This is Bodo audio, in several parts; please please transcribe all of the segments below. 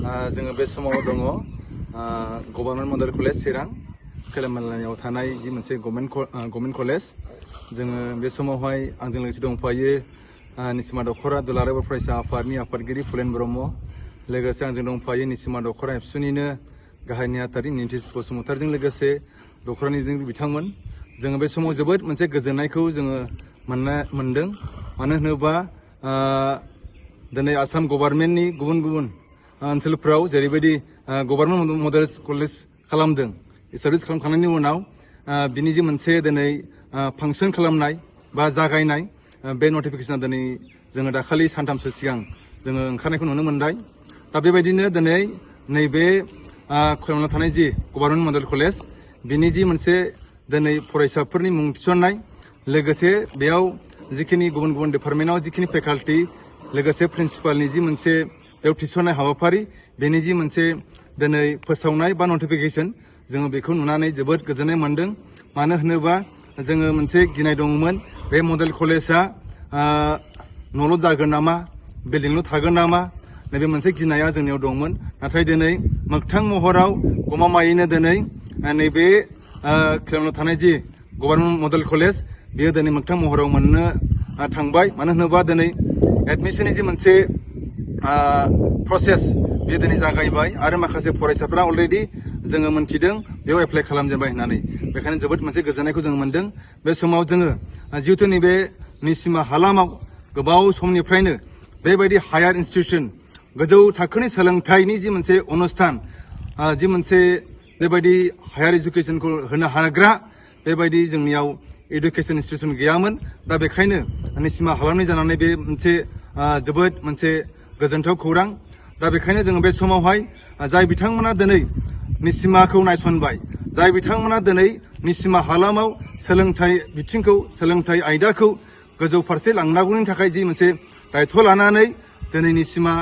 जोङो बे समाव दङ गभर्नमेन्ट मडेल कलेज चिरां खैलामैलायाव थानाय जि मोनसे गभर्नमेन्ट कलेज जोङो बे समावहाय आंजों लोगोसे दंफायो निसिमा दखरा दुलाराय बर' फरायसा आफादनि आफादगिरि फुलेन ब्रह्म लोगोसे आंजों दंफायो निसिमा दखरा एबसुनिनो गाहाय नेहाथारि नितिश बसुमतारिजों लोगोसे दखरानि दैदेनगिरि बिथांमोन जोङो बे समाव जोबोद मोनसे गोजोननायखौ जोङो मोनदों मानो होनोबा दिनै आसाम गभर्नमेन्टनि गुबुन गुबुन ओनसोलफ्राव जेरैबायदि गभर्नमेन्ट मडेल कलेज खालामदों सार्भिस खालामखांनायनि उनाव बिनि जि मोनसे दिनै फांसन खालामनाय बा जागायनाय बे नटिफिकेसना दिनै जोङो दाखालि सानथामसो सिगां जोङो ओंखारनायखौ नुनो मोनबाय दा बेबायदिनो दिनै नैबे खैलामैलायाव थानाय जि गभर्नमेन्ट मडेल कलेज बिनि जि मोनसे दिनै फरायसाफोरनि मुं थिसननाय लोगोसे बेयाव जिखिनि गुबुन गुबुन डिपार्टमेन्टआव जिखिनि फेकाल्टि लोगोसे प्रिन्सिपालनि जि मोनसे बेयाव थिसननाय हाबाफारि बेनि जि मोनसे दिनै फोसावनाय बा नटिफिकेसन जोङो बेखौ नुनानै जोबोद गोजोननाय मोनदों मानो होनोबा जोङो मोनसे गिनाय दङमोन बे मडेल कलेजआ न'ल' जागोन नामा बिल्डिंल' थागोन नामा नैबे मोनसे गिनाया जोंनियाव दंमोन नाथाय दिनै मोगथां महराव गमामायैनो दिनै नैबे खैलामैलायाव थानाय जि गभर्नमेन्ट मडेल कलेज बेयो दिनै मोगथां महराव मोननो थांबाय मानो होनोबा दिनै एडमिसननि जि मोनसे प्रसेस बेयो दिनै जागायबाय आरो माखासे फरायसाफ्रा अलरेडि जोङो मोनथिदों बेयाव एप्लाइ खालामजेनबाय होननानै बेखायनो जोबोद मोनसे गोजोननायखौ जों मोनदों बे समाव जोङो जिहेतु नैबे निसिमा हालामाव गोबाव समनिफ्रायनो बेबायदि हायार इनस्टिटिउसन गोजौ थाखोनि सोलोंथाइनि जि मोनसे अनुस्थान जि मोनसे बेबायदि हायार इडुकेसनखौ होनो हाग्रा बेबायदि जोंनियाव इडुकेसन इनस्टिटिउसन गैयामोन दा बेखायनो निसिमा हालामनि जानानै बे मोनसे जोबोद मोनसे गोजोनथाव खौरां दा बेखायनो जोङो बे समावहाय जाय बिथांमोना दिनै निसिमाखौ नायसनबाय जाय बिथांमोना दिनै निसिमा हालामाव सोलोंथाइ बिथिंखौ सोलोंथाइ आयदाखौ गोजौ फारसे लांनांगौनि थाखाय जि मोनसे दायथ' लानानै दिनै निसिमा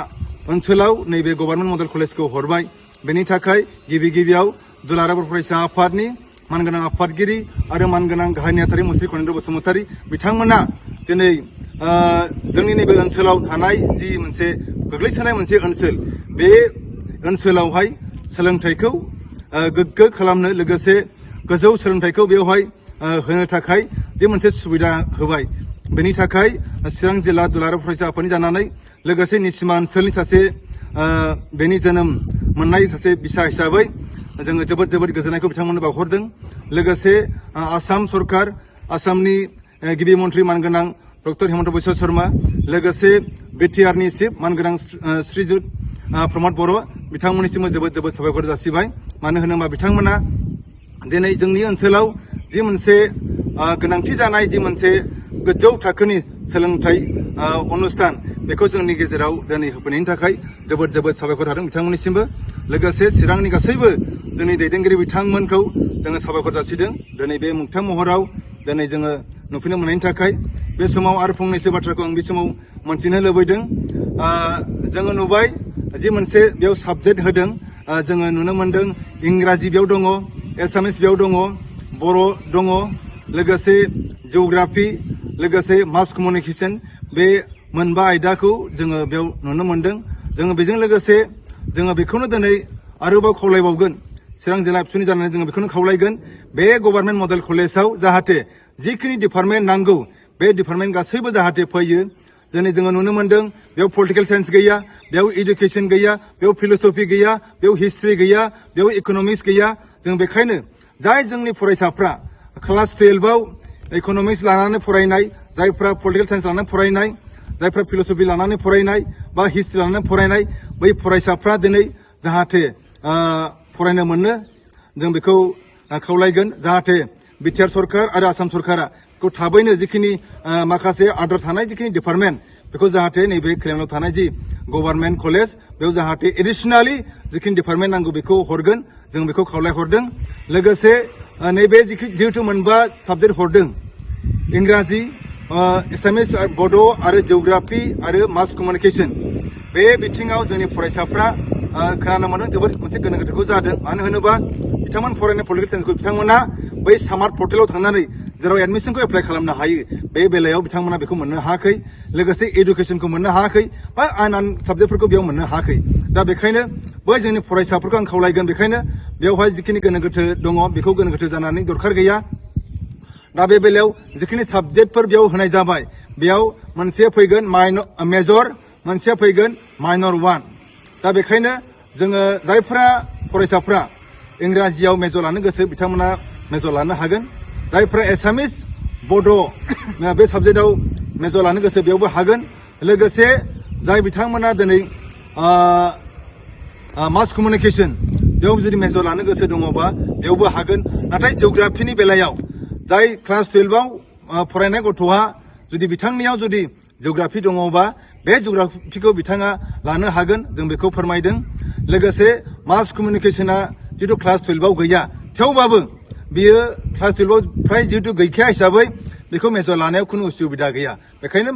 ओनसोलाव नैबे गभर्नमेन्ट मडेल कलेजखौ हरबाय बेनि थाखाय गिबियाव दुलाराय बर' फरायसा आफादनि मानगोनां आफादगिरि आरो मानगोनां गाहाय नेहाथारि मुस्रि कनिन्द्र बसुमतारि बिथांमोना दिनै जोंनि नैबे ओनसोलाव थानाय जि मोनसे गोग्लैसोनाय मोनसे ओनसोल बे ओनसोलावहाय सोलोंथाइखौ गोग्गो खालामनो लोगोसे गोजौ सोलोंथाइखौ बेवहाय होनो थाखाय जे मोनसे सुबिदा होबाय बेनि थाखाय चिरां जिल्ला दुलाराय फरायसा आफादनि जानानै लोगोसे निसिमा ओनसोलनि सासे बेनि जोनोम मोननाय सासे बिसा हिसाबै जोङो जोबोद गोजोननायखौ बिथांमोननो बावहरदों लोगोसे आसाम सरकार आसामनि गिबि मन्थ्रि मानगोनां डक्टर हेमन्त बिश्व शर्मा लोगोसे बिटिआरनि चिफ मानगोनां श्रीजुत प्रमद बर' बिथांमोननिसिमबो जोबोद साबायखर जासिबाय मानो होनोबा बिथांमोना दिनै जोंनि ओनसोलाव जि मोनसे गोनांथि जानाय जि मोनसे गोजौ थाखोनि सोलोंथाइ अनुस्थान बेखौ जोंनि गेजेराव दिनै होफैनायनि थाखाय जोबोद साबायखर थादों बिथांमोननिसिमबो लोगोसे चिरांनि गासैबो जोंनि दैदेनगिरि बिथांमोनखौ जोङो साबायखर जासिदों दिनै बे मोगथां महराव दिनै जोङो नुफैनो मोननायनि थाखाय बे समाव आरो फंनैसो बाथ्राखौ आं बे समाव मोनथिनो लुबैदों जोङो नुबाय जि मोनसे बेयाव साबजेक्ट होदों जोङो नुनो मोनदों इंराजि बेयाव दङ एसामिस बेयाव दङ बर' दङ लोगोसे जिअ'ग्राफि लोगोसे मास कमिउनिकेसन बे मोनबा आयदाखौ जोङो बेयाव नुनो मोनदों जोङो बेजों लोगोसे जोङो बेखौनो दिनै आरोबाव खावलायबावगोन चिरां जिल्ला एबसुनि जानानै जोङो बेखौनो खावलायगोन बे गभर्नमेन्ट मडेल कलेजाव जाहाथे जिखिनि डिपार्टमेन्ट नांगौ बे डिपार्टमेन्ट गासैबो जाहाथे फैयो दिनै जोङो नुनो मोनदों बेयाव पलिटिकेल साइन्स गैया बेयाव इडुकेसन गैया बेयाव फिलसफि गैया बेयाव हिस्ट्रि गैया बेयाव इकनमिक्स गैया जों बेखायनो जाय जोंनि फरायसाफ्रा क्लास 12आव इकनमिक्स लानानै फरायनाय जायफ्रा पलिटिकेल साइन्स लानानै फरायनाय जायफ्रा फिलसफि लानानै फरायनाय बा हिस्ट्रि लानानै फरायनाय बै फरायसाफ्रा दिनै जाहाथे फरायनो मोनो जों बेखौ खावलायगोन जाहाथे बिटिआर सरकार आरो आसाम सरकारा बेखौ थाबैनो जिखिनि माखासे आद्रा थानाय जिखिनि डिपार्टमेन्ट बेखौ जाहाथे नैबे खैलामैलायाव थानाय जि गभर्नमेन्ट कलेज बेयाव जाहाथे एडिसनेलि जिखिनि डिपार्टमेन्ट नांगौ बेखौ हरगोन जों बेखौ खावलायहरदों लोगोसे नैबे जिहेतु मोनबा साबजेक्ट हरदों इंराजि एसामिस बड' आरो जिअ'ग्राफि आरो मास कमिउनिकेसन बे बिथिङाव जोंनि फरायसाफ्रा खोनानो मोनदों जोबोद मोनसे गोनो गोथोखौ जादों मानो होनोबा बिथांमोन फरायनाय पलिटिकेल साइन्सखौ बिथांमोना बै स्मार्ट पर्टेलाव थांनानै जेराव एडमिसनखौ एप्लाइ खालामनो हायो बे बेलायाव बिथांमोना बेखौ मोननो हायाखै लोगोसे एडुकेसनखौ मोननो हायाखै बा आन साबजेक्टफोरखौ बेयाव मोननो हायाखै दा बेखायनो बै जोंनि फरायसाफोरखौ आं खावलायगोन बेखायनो बेवहाय जिखिनि गोनो गोथो दङ बेखौ गोनो गोथो जानानै दरखार गैया दा बे बेलायाव जिखिनि साबजेक्टफोर बेयाव होनाय जाबाय बेयाव मोनसे फैगोन मेजर मोनसे फैगोन माइनर 1 दा बेखायनो जोङो जायफोरा फरायसाफ्रा इंराजियाव मेजर लानो गोसो बिथांमोना मेजर लानो हागोन जायफ्रा एसामिस बड' बे साबजेक्टआव मेजर लानो गोसो बेयावबो हागोन लोगोसे जाय बिथांमोना दिनै मास कमिउनिकेसन बेयाव जुदि मेजर लानो गोसो दङबा बेयावबो हागोन नाथाय जिअ'ग्राफिनि बेलायाव जाय क्लास 12आव फरायनाय गथ'आ जुदि बिथांनियाव जुदि जिअ'ग्राफि दङबा बे जिअ'ग्राफिखौ बिथाङा लानो हागोन जों बेखौ फोरमायदों लोगोसे मास कमिउनिकेसना जितु क्लास 12आव गैया थेवबाबो बियो क्लास 12आव फ्राय जिहेतु गैखाया हिसाबै बेखौ मेजर लानायाव खुनु उसुबिदा गैया बेखायनो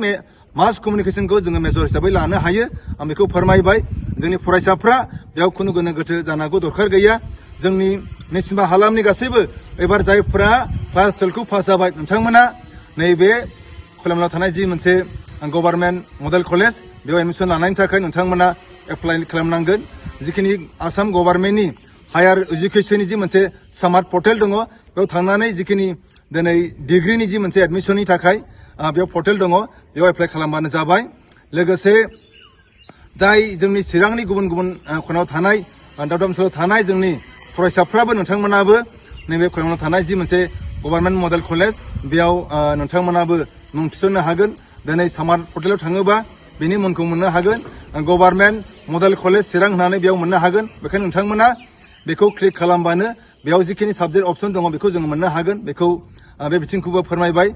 मास कमिउनिकेसनखौ जोङो मेजर हिसाबै लानो हायो आं बेखौ फोरमायबाय जोंनि फरायसाफ्रा बेयाव खुनु गोनो गोथो जानांगौ दरखार गैया जोंनि निसिमा हालामनि गासैबो एबार जायफ्रा क्लास 12खौ पास जाबाय नोंथांमोना नैबे खोलामनायाव थानाय जि मोनसे गभर्नमेन्ट मडेल कलेज बेयाव एडमिसन लानायनि थाखाय नोंथांमोना एप्लाइ खालामनांगोन जिखिनि आसाम गभर्नमेन्टनि हायार इडुकेसननि जि मोनसे स्मार्ट पर्टेल दङ बेयाव थांनानै जिखिनि दिनै डिग्रिनि जि मोनसे एडमिसननि थाखाय बेयाव पर्टेल दङ बेयाव एप्लाइ खालामबानो जाबाय लोगोसे जाय जोंनि चिरांनि गुबुन गुबुन खनायाव थानाय दाब दाब ओनसोलाव थानाय जोंनि फरायसाफ्राबो नोंथांमोनाबो नैबे खोलामनायाव थानाय जि मोनसे गभर्नमेन्ट मडेल कलेज बेयाव नोंथांमोनाबो मुं थिसननो हागोन दिनै स्मार्ट पर्टेलाव थाङोबा बेनि मुंखौ मोननो हागोन गभर्नमेन्ट मडेल कलेज चिरां होननानै बेयाव मोननो हागोन बेखायनो नोंथांमोना बेखौ क्लिक खालामबानो बेयाव जिखिनि साबजेक्ट अपसन दङ बेखौ जोङो मोननो हागोन बेखौ बे बिथिंखौबो फोरमायबाय